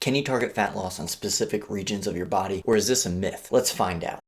Can you target fat loss on specific regions of your body, or is this a myth? Let's find out.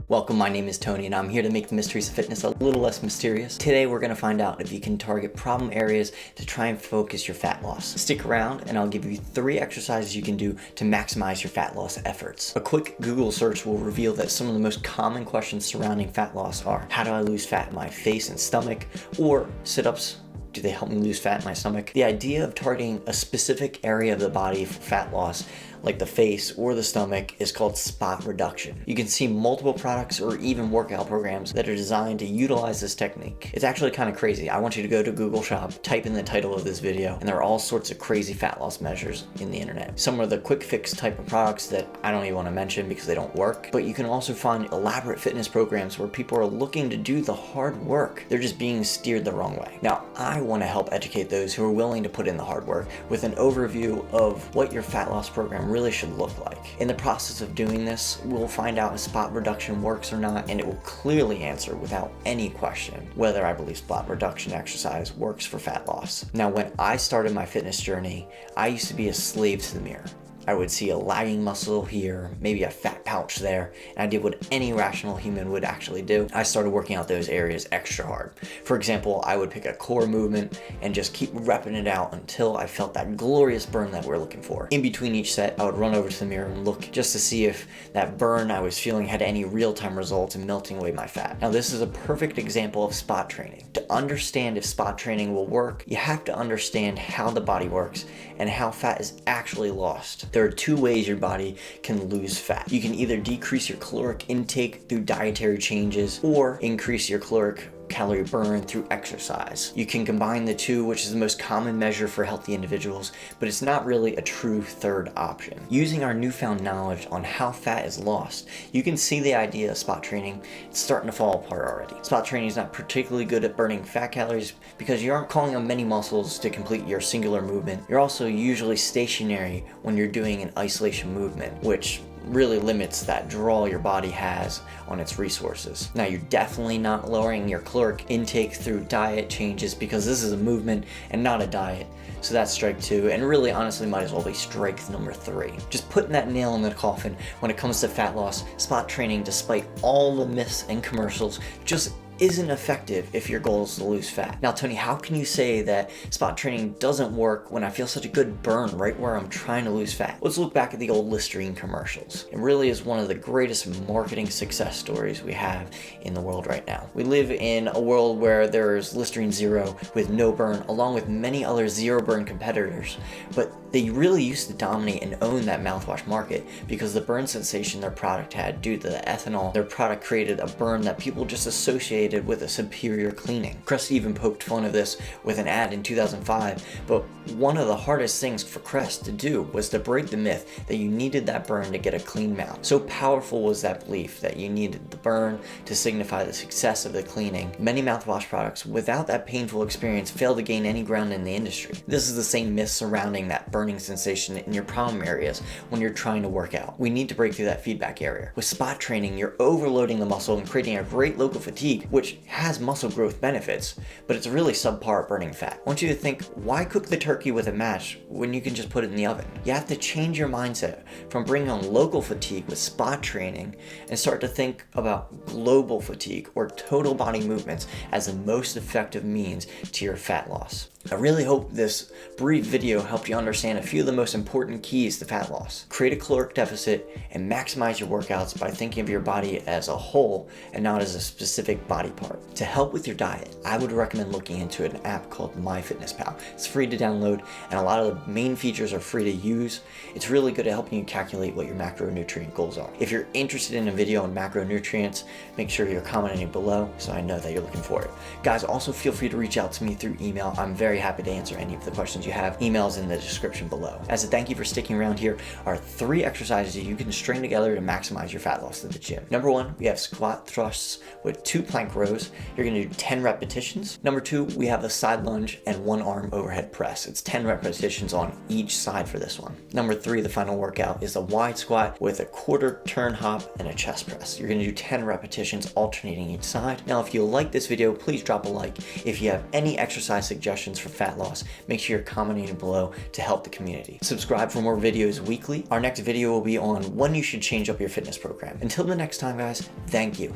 Welcome, my name is Tony and I'm here to make the mysteries of fitness a little less mysterious. Today we're going to find out if you can target problem areas to try and focus your fat loss. Stick around and I'll give you 3 exercises you can do to maximize your fat loss efforts. A quick Google search will reveal that some of the most common questions surrounding fat loss are: how do I lose fat in my face and stomach? Or sit-ups, do they help me lose fat in my stomach? The idea of targeting a specific area of the body for fat loss, like the face or the stomach, is called spot reduction. You can see multiple products or even workout programs that are designed to utilize this technique. It's actually kind of crazy. I want you to go to Google Shop, type in the title of this video, and there are all sorts of crazy fat loss measures in the internet. Some are the quick fix type of products that I don't even want to mention because they don't work, but you can also find elaborate fitness programs where people are looking to do the hard work. They're just being steered the wrong way. Now, I want to help educate those who are willing to put in the hard work with an overview of what your fat loss program really should look like. In the process of doing this, we'll find out if spot reduction works or not, and it will clearly answer without any question whether I believe spot reduction exercise works for fat loss. Now, when I started my fitness journey, I used to be a slave to the mirror. I would see a lagging muscle here, maybe a fat pouch there, and I did what any rational human would actually do. I started working out those areas extra hard. For example, I would pick a core movement and just keep repping it out until I felt that glorious burn that we're looking for. In between each set, I would run over to the mirror and look just to see if that burn I was feeling had any real-time results in melting away my fat. Now, this is a perfect example of spot training. To understand if spot training will work, you have to understand how the body works and how fat is actually lost. There are 2 ways your body can lose fat. You can either decrease your caloric intake through dietary changes or increase your caloric calorie burn through exercise. You can combine the 2, which is the most common measure for healthy individuals, but it's not really a true third option. Using our newfound knowledge on how fat is lost, you can see the idea of spot training is starting to fall apart already. Spot training is not particularly good at burning fat calories because you aren't calling on many muscles to complete your singular movement. You're also usually stationary when you're doing an isolation movement, which really limits that draw your body has on its resources. Now, you're definitely not lowering your caloric intake through diet changes because this is a movement and not a diet. So that's strike 2, and really honestly might as well be strike number 3. Just putting that nail in the coffin when it comes to fat loss. Spot training, despite all the myths and commercials, just isn't effective if your goal is to lose fat. Now, Tony, how can you say that spot training doesn't work when I feel such a good burn right where I'm trying to lose fat? Let's look back at the old Listerine commercials. It really is one of the greatest marketing success stories we have in the world right now. We live in a world where there's Listerine Zero with no burn, along with many other zero burn competitors, but they really used to dominate and own that mouthwash market because the burn sensation their product had due to the ethanol. Their product created a burn that people just associated with a superior cleaning. Crest even poked fun of this with an ad in 2005, but one of the hardest things for Crest to do was to break the myth that you needed that burn to get a clean mouth. So powerful was that belief that you needed the burn to signify the success of the cleaning. Many mouthwash products without that painful experience fail to gain any ground in the industry. This is the same myth surrounding that burning sensation in your problem areas when you're trying to work out. We need to break through that feedback area. With spot training, you're overloading the muscle and creating a great local fatigue, which has muscle growth benefits, but it's really subpar at burning fat. I want you to think, why cook the turkey with a match when you can just put it in the oven? You have to change your mindset from bringing on local fatigue with spot training and start to think about global fatigue or total body movements as the most effective means to your fat loss. I really hope this brief video helped you understand a few of the most important keys to fat loss. Create a caloric deficit and maximize your workouts by thinking of your body as a whole and not as a specific body part. To help with your diet, I would recommend looking into an app called MyFitnessPal. It's free to download and a lot of the main features are free to use. It's really good at helping you calculate what your macronutrient goals are. If you're interested in a video on macronutrients, make sure you're commenting below so I know that you're looking for it. Guys, also feel free to reach out to me through email. I'm very happy to answer any of the questions you have. Emails in the description below. As a thank you for sticking around, here are 3 exercises you can string together to maximize your fat loss at the gym. Number 1, we have squat thrusts with 2 plank rows. You're going to do 10 repetitions. Number 2, we have a side lunge and 1 arm overhead press. It's 10 repetitions on each side for this one. Number 3, the final workout, is a wide squat with a quarter turn hop and a chest press. You're going to do 10 repetitions alternating each side. Now, if you like this video, please drop a like. If you have any exercise suggestions for fat loss, make sure you're commenting below to help the community. Subscribe for more videos weekly. Our next video will be on when you should change up your fitness program. Until the next time, guys, thank you.